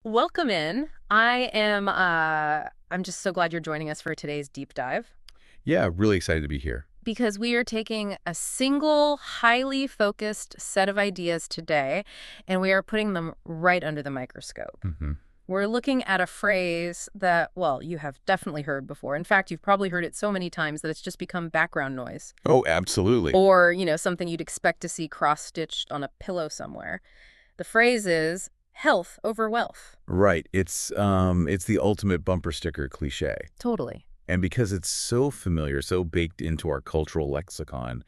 Welcome in. I'm just so glad you're joining us for today's deep dive Yeah, really excited to be here. because we are taking a single, highly focused set of ideas today and we are putting them right under the microscope. hmm We're looking at a phrase that, well, you have definitely heard before. In fact, you've probably heard it so many times that it's just become background noise Oh, absolutely. or, something you'd expect to see cross-stitched on a pillow somewhere. The phrase is health over wealth. Right. It's the ultimate bumper sticker cliche. Totally. And because it's so familiar, so baked into our cultural lexicon,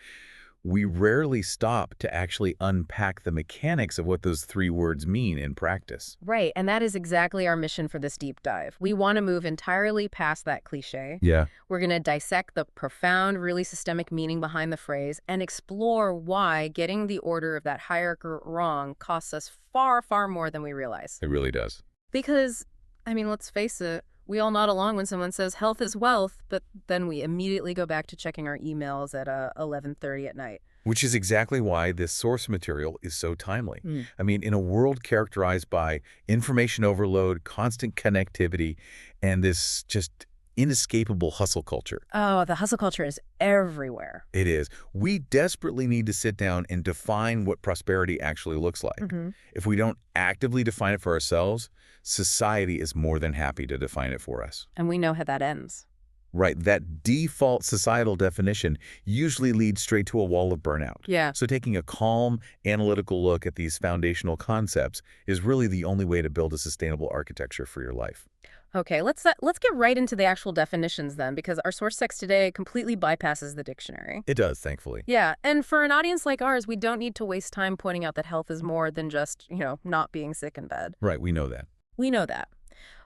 we rarely stop to actually unpack the mechanics of what those three words mean in practice. Right, and that is exactly our mission for this deep dive. We want to move entirely past that cliche. Yeah, We're going to dissect the profound, really systemic meaning behind the phrase and explore why getting the order of that hierarchy wrong costs us far, far more than we realize. it really does. Because, let's face it, we all nod along when someone says health is wealth, but then we immediately go back to checking our emails at 11:30 at night. Which is exactly why this source material is so timely. Mm. I mean, in a world characterized by information overload, constant connectivity, and this just inescapable hustle culture, Oh, the hustle culture is everywhere. it is. We desperately need to sit down and define what prosperity actually looks like. Hmm. If we don't actively define it for ourselves, society is more than happy to define it for us. And we know how that ends. Right, that default societal definition usually leads straight to a wall of burnout. Yeah. So taking a calm, analytical look at these foundational concepts is really the only way to build a sustainable architecture for your life. Okay, let's get right into the actual definitions then, because our source text today completely bypasses the dictionary. It does, thankfully. Yeah, and for an audience like ours, we don't need to waste time pointing out that health is more than just, not being sick in bed. Right, we know that. We know that.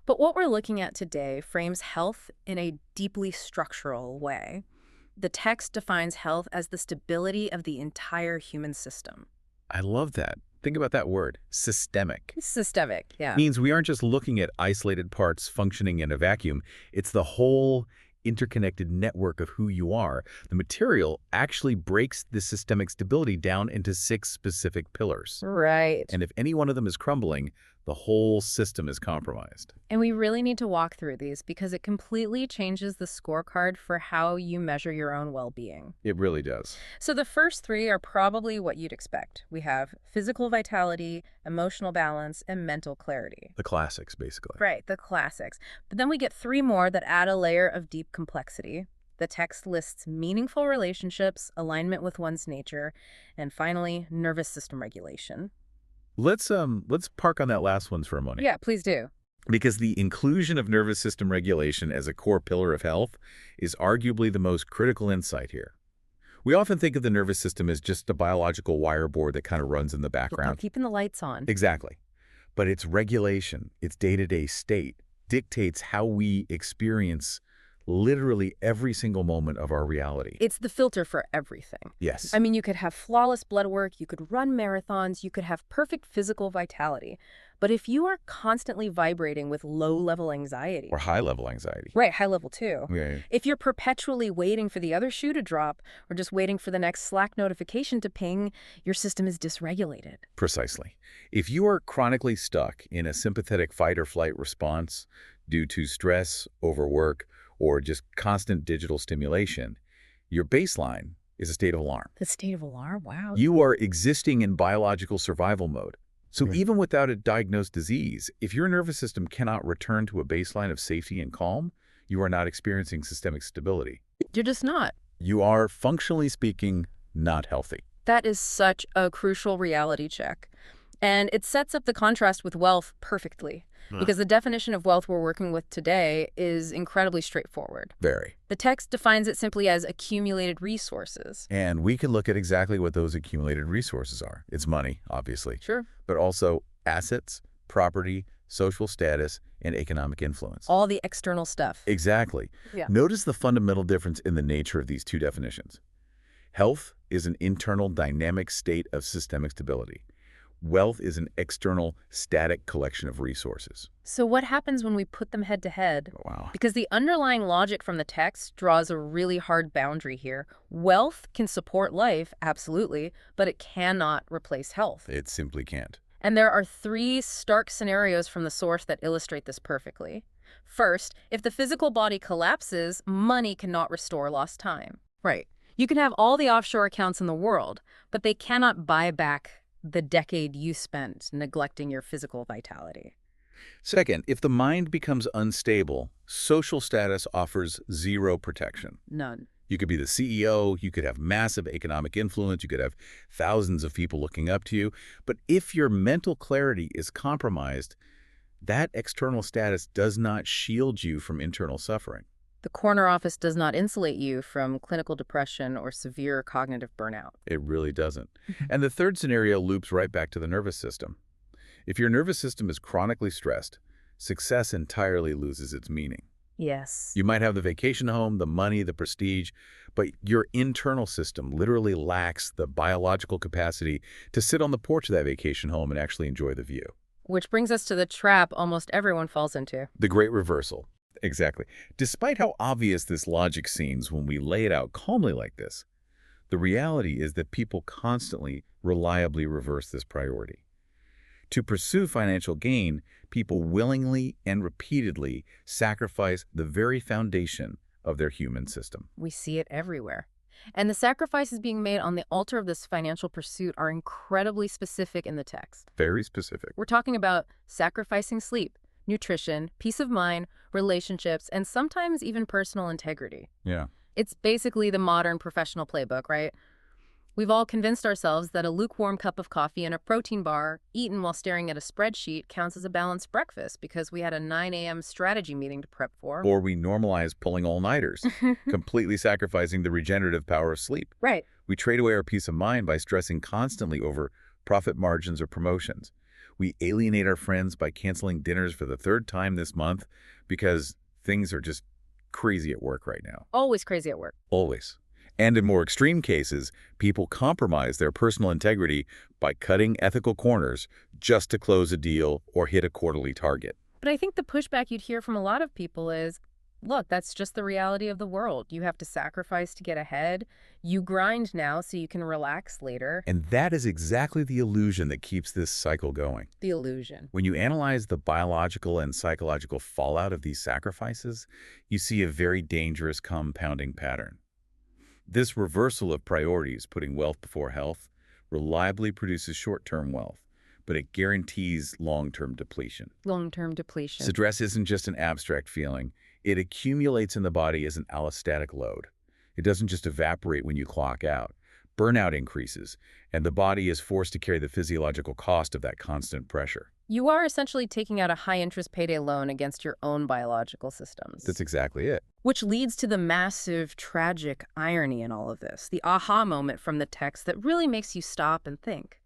But what we're looking at today frames health in a deeply structural way. The text defines health as the stability of the entire human system. I love that. Think about that word, systemic. Systemic, yeah. Means we aren't just looking at isolated parts functioning in a vacuum. It's the whole interconnected network of who you are. The material actually breaks the systemic stability down into 6 specific pillars. Right. And if any one of them is crumbling, the whole system is compromised. And we really need to walk through these because it completely changes the scorecard for how you measure your own well-being. It really does. So the first three are probably what you'd expect. We have physical vitality, emotional balance, and mental clarity. The classics, basically. Right, the classics. But then we get three more that add a layer of deep complexity. The text lists meaningful relationships, alignment with one's nature, and finally, nervous system regulation. Let's park on that last one for a moment. Yeah, please do. Because the inclusion of nervous system regulation as a core pillar of health is arguably the most critical insight here. We often think of the nervous system as just a biological wire board that kind of runs in the background. Keeping the lights on. Exactly. But its regulation, its day-to-day state, dictates how we experience literally every single moment of our reality. It's the filter for everything. Yes. You could have flawless blood work, you could run marathons, you could have perfect physical vitality. But if you are constantly vibrating with low-level anxiety, Or high-level anxiety. right, high level too, Yeah, if you're perpetually waiting for the other shoe to drop or just waiting for the next Slack notification to ping, your system is dysregulated. precisely. If you are chronically stuck in a sympathetic fight or flight response due to stress, overwork, or just constant digital stimulation, your baseline is a state of alarm. The state of alarm, wow. You are existing in biological survival mode. So Right. even without a diagnosed disease, if your nervous system cannot return to a baseline of safety and calm, you are not experiencing systemic stability. You're just not. You are, functionally speaking, not healthy. That is such a crucial reality check. And it sets up the contrast with wealth perfectly. Because the definition of wealth we're working with today is incredibly straightforward. Very. The text defines it simply as accumulated resources. And we can look at exactly what those accumulated resources are. It's money, obviously, Sure. but also assets, property, social status, and economic influence. All the external stuff. Exactly. Yeah. Notice the fundamental difference in the nature of these two definitions. Health is an internal dynamic state of systemic stability. Wealth is an external static collection of resources. So what happens when we put them head to head? Wow. Because the underlying logic from the text draws a really hard boundary here. Wealth can support life, absolutely, but it cannot replace health. It simply can't. And there are three stark scenarios from the source that illustrate this perfectly. First, if the physical body collapses, money cannot restore lost time. Right. You can have all the offshore accounts in the world, but they cannot buy back the decade you spent neglecting your physical vitality. Second, if the mind becomes unstable, social status offers zero protection. None. You could be the CEO, you could have massive economic influence, you could have thousands of people looking up to you, but if your mental clarity is compromised, that external status does not shield you from internal suffering. The corner office does not insulate you from clinical depression or severe cognitive burnout. It really doesn't. And the third scenario loops right back to the nervous system. If your nervous system is chronically stressed, success entirely loses its meaning. Yes. You might have the vacation home, the money, the prestige, but your internal system literally lacks the biological capacity to sit on the porch of that vacation home and actually enjoy the view. Which brings us to the trap almost everyone falls into. The great reversal. Exactly. Despite how obvious this logic seems when we lay it out calmly like this, the reality is that people constantly, reliably reverse this priority. To pursue financial gain, people willingly and repeatedly sacrifice the very foundation of their human system. We see it everywhere. And the sacrifices being made on the altar of this financial pursuit are incredibly specific in the text. Very specific. We're talking about sacrificing sleep, nutrition, peace of mind, relationships, and sometimes even personal integrity. Yeah. It's basically the modern professional playbook, right? We've all convinced ourselves that a lukewarm cup of coffee and a protein bar eaten while staring at a spreadsheet counts as a balanced breakfast because we had a 9 a.m. strategy meeting to prep for. Or we normalize pulling all-nighters, completely sacrificing the regenerative power of sleep. Right. We trade away our peace of mind by stressing constantly over profit margins or promotions. We alienate our friends by canceling dinners for the third time this month because things are just crazy at work right now. Always crazy at work. Always. And in more extreme cases, people compromise their personal integrity by cutting ethical corners just to close a deal or hit a quarterly target. But I think the pushback you'd hear from a lot of people is, look, that's just the reality of the world. You have to sacrifice to get ahead. You grind now so you can relax later. And that is exactly the illusion that keeps this cycle going. The illusion. When you analyze the biological and psychological fallout of these sacrifices, you see a very dangerous compounding pattern. This reversal of priorities, putting wealth before health, reliably produces short-term wealth, but it guarantees long-term depletion. Long-term depletion. Stress isn't just an abstract feeling. It accumulates in the body as an allostatic load. It doesn't just evaporate when you clock out. Burnout increases, and the body is forced to carry the physiological cost of that constant pressure. You are essentially taking out a high-interest payday loan against your own biological systems. That's exactly it. Which leads to the massive, tragic irony in all of this, the aha moment from the text that really makes you stop and think.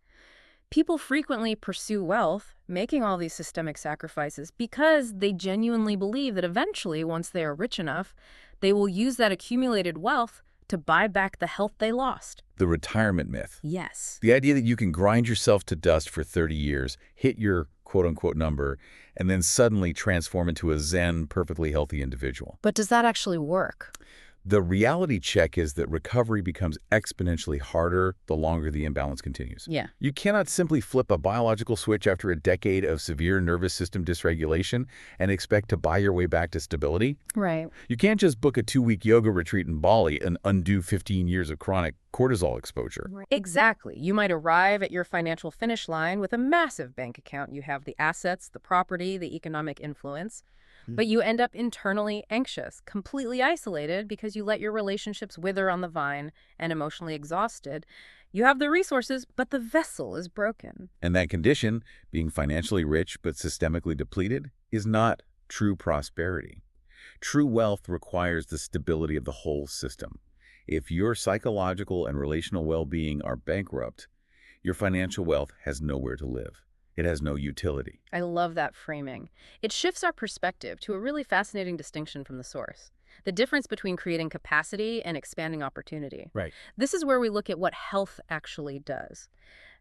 People frequently pursue wealth, making all these systemic sacrifices, because they genuinely believe that eventually, once they are rich enough, they will use that accumulated wealth to buy back the health they lost. The retirement myth. Yes. The idea that you can grind yourself to dust for 30 years, hit your quote-unquote number, and then suddenly transform into a zen, perfectly healthy individual. But does that actually work? The reality check is that recovery becomes exponentially harder the longer the imbalance continues. Yeah. You cannot simply flip a biological switch after a decade of severe nervous system dysregulation and expect to buy your way back to stability. Right. You can't just book a 2-week yoga retreat in Bali and undo 15 years of chronic cortisol exposure. Exactly. You might arrive at your financial finish line with a massive bank account. You have the assets, the property, the economic influence. But you end up internally anxious, completely isolated because you let your relationships wither on the vine and emotionally exhausted. You have the resources, but the vessel is broken. And that condition, being financially rich but systemically depleted, is not true prosperity. True wealth requires the stability of the whole system. If your psychological and relational well-being are bankrupt, your financial wealth has nowhere to live. It has no utility. I love that framing. It shifts our perspective to a really fascinating distinction from the source. The difference between creating capacity and expanding opportunity. Right. This is where we look at what health actually does.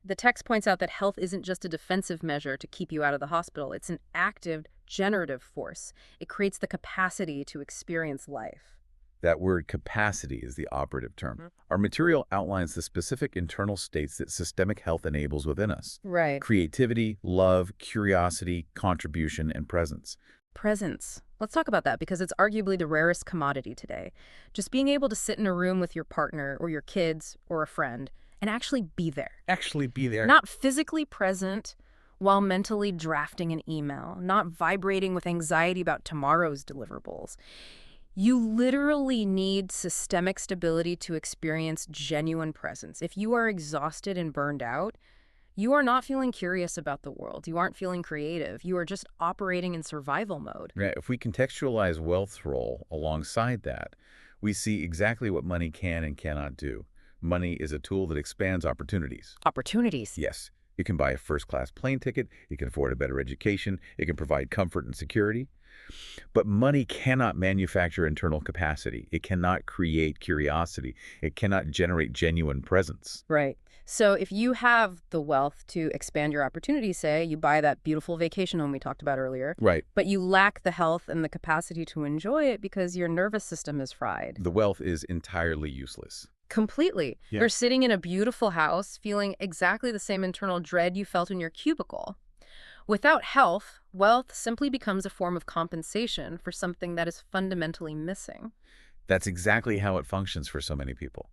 The text points out that health isn't just a defensive measure to keep you out of the hospital. It's an active, generative force. It creates the capacity to experience life. That word capacity is the operative term. Our material outlines the specific internal states that systemic health enables within us. Right. Creativity, love, curiosity, contribution, and presence. Presence. Let's talk about that because it's arguably the rarest commodity today. Just being able to sit in a room with your partner or your kids or a friend and actually be there. Actually be there. Not physically present while mentally drafting an email, not vibrating with anxiety about tomorrow's deliverables. You literally need systemic stability to experience genuine presence. If you are exhausted and burned out, you are not feeling curious about the world. You aren't feeling creative. You are just operating in survival mode. Right. If we contextualize wealth's role alongside that, we see exactly what money can and cannot do. Money is a tool that expands opportunities. Opportunities. Yes, it can buy a first-class plane ticket, it can afford a better education, it can provide comfort and security. But money cannot manufacture internal capacity. It cannot create curiosity. It cannot generate genuine presence. Right. So if you have the wealth to expand your opportunities, say you buy that beautiful vacation home we talked about earlier, Right. but you lack the health and the capacity to enjoy it because your nervous system is fried. The wealth is entirely useless. Completely. Yeah. You're sitting in a beautiful house feeling exactly the same internal dread you felt in your cubicle. Without health, wealth simply becomes a form of compensation for something that is fundamentally missing. That's exactly how it functions for so many people.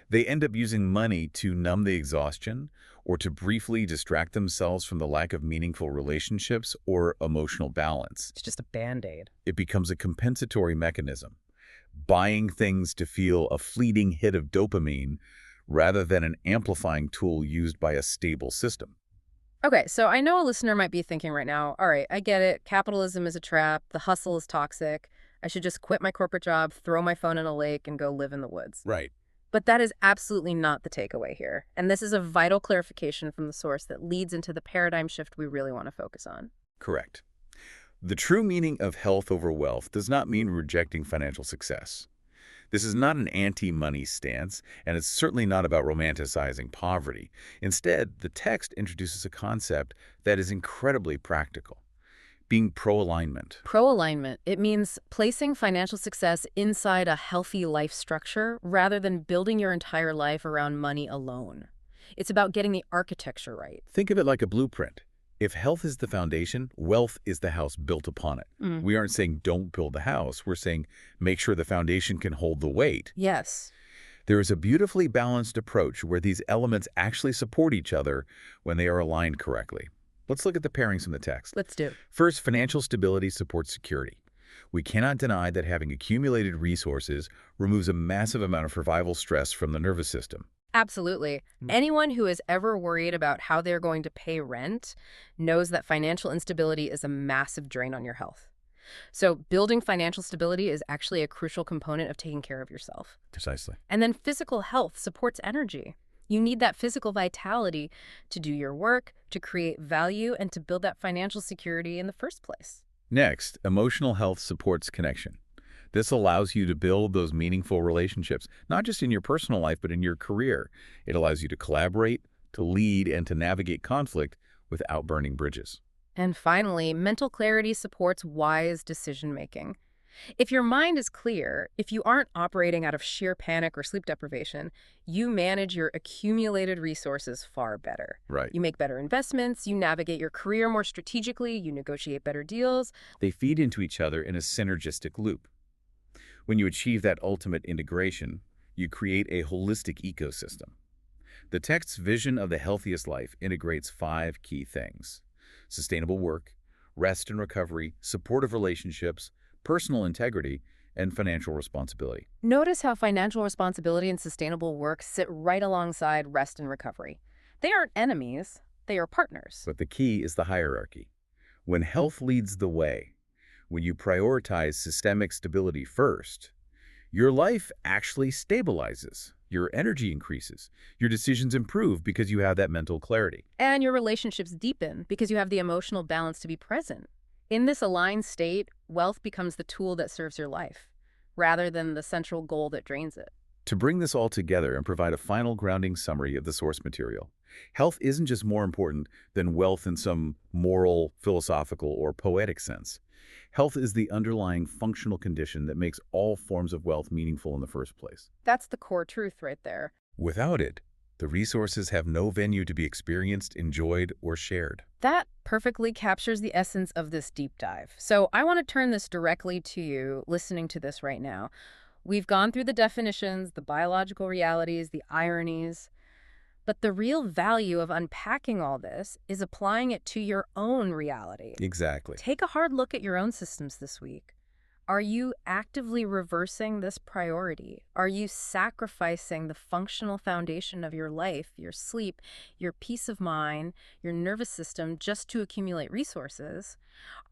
They end up using money to numb the exhaustion or to briefly distract themselves from the lack of meaningful relationships or emotional balance. It's just a band-aid. It becomes a compensatory mechanism, buying things to feel a fleeting hit of dopamine rather than an amplifying tool used by a stable system. Okay, so I know a listener might be thinking right now, all right, I get it. Capitalism is a trap. The hustle is toxic. I should just quit my corporate job, throw my phone in a lake, and go live in the woods. Right. But that is absolutely not the takeaway here. And this is a vital clarification from the source that leads into the paradigm shift we really want to focus on. Correct. The true meaning of health over wealth does not mean rejecting financial success. This is not an anti-money stance, and it's certainly not about romanticizing poverty. Instead, the text introduces a concept that is incredibly practical, being pro-alignment. Pro-alignment, it means placing financial success inside a healthy life structure rather than building your entire life around money alone. It's about getting the architecture right. Think of it like a blueprint. If health is the foundation, wealth is the house built upon it. We aren't saying don't build the house. We're saying make sure the foundation can hold the weight. Yes. There is a beautifully balanced approach where these elements actually support each other when they are aligned correctly. Let's look at the pairings from the text. Let's do. First, financial stability supports security. We cannot deny that having accumulated resources removes a massive amount of survival stress from the nervous system. Absolutely. Anyone who is ever worried about how they're going to pay rent knows that financial instability is a massive drain on your health. So building financial stability is actually a crucial component of taking care of yourself. Precisely. And then physical health supports energy. You need that physical vitality to do your work, to create value, and to build that financial security in the first place. Next, emotional health supports connection. This allows you to build those meaningful relationships, not just in your personal life, but in your career. It allows you to collaborate, to lead, and to navigate conflict without burning bridges. And finally, mental clarity supports wise decision-making. If your mind is clear, if you aren't operating out of sheer panic or sleep deprivation, you manage your accumulated resources far better. Right. You make better investments, you navigate your career more strategically, you negotiate better deals. They feed into each other in a synergistic loop. When you achieve that ultimate integration, you create a holistic ecosystem. The text's vision of the healthiest life integrates 5 key things: sustainable work, rest and recovery, supportive relationships, personal integrity, and financial responsibility. Notice how financial responsibility and sustainable work sit right alongside rest and recovery. They aren't enemies, they are partners. But the key is the hierarchy. When health leads the way, when you prioritize systemic stability first, your life actually stabilizes. Your energy increases. Your decisions improve because you have that mental clarity. And your relationships deepen because you have the emotional balance to be present. In this aligned state, wealth becomes the tool that serves your life, rather than the central goal that drains it. To bring this all together and provide a final grounding summary of the source material, Health isn't just more important than wealth in some moral, philosophical, or poetic sense. Health is the underlying functional condition that makes all forms of wealth meaningful in the first place. That's the core truth right there. Without it, the resources have no venue to be experienced, enjoyed, or shared. That perfectly captures the essence of this deep dive. So I want to turn this directly to you listening to this right now. We've gone through the definitions, the biological realities, the ironies, but the real value of unpacking all this is applying it to your own reality. Exactly. Take a hard look at your own systems this week. Are you actively reversing this priority? Are you sacrificing the functional foundation of your life, your sleep, your peace of mind, your nervous system just to accumulate resources?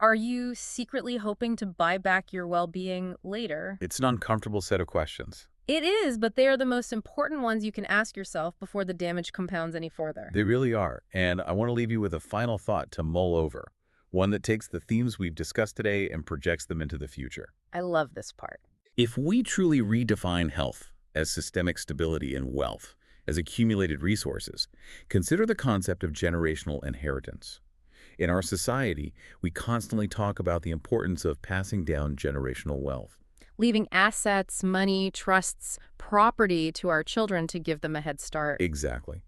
Are you secretly hoping to buy back your well-being later? It's an uncomfortable set of questions. It is, but they are the most important ones you can ask yourself before the damage compounds any further. They really are. And I want to leave you with a final thought to mull over, one that takes the themes we've discussed today and projects them into the future. I love this part. If we truly redefine health as systemic stability and wealth, as accumulated resources, consider the concept of generational inheritance. In our society, we constantly talk about the importance of passing down generational wealth. Leaving assets, money, trusts, property to our children to give them a head start. Exactly.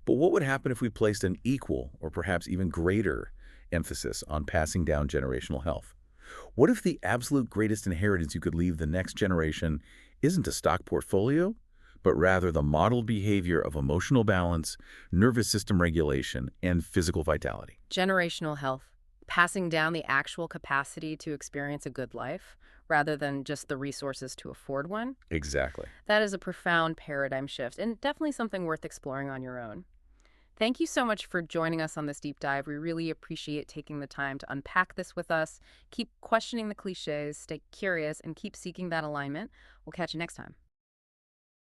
But what would happen if we placed an equal or perhaps even greater emphasis on passing down generational health? What if the absolute greatest inheritance you could leave the next generation isn't a stock portfolio, but rather the modeled behavior of emotional balance, nervous system regulation, and physical vitality? Generational health, passing down the actual capacity to experience a good life rather than just the resources to afford one. Exactly. That is a profound paradigm shift and definitely something worth exploring on your own. Thank you so much for joining us on this deep dive. We really appreciate taking the time to unpack this with us. Keep questioning the cliches, stay curious, and keep seeking that alignment. We'll catch you next time.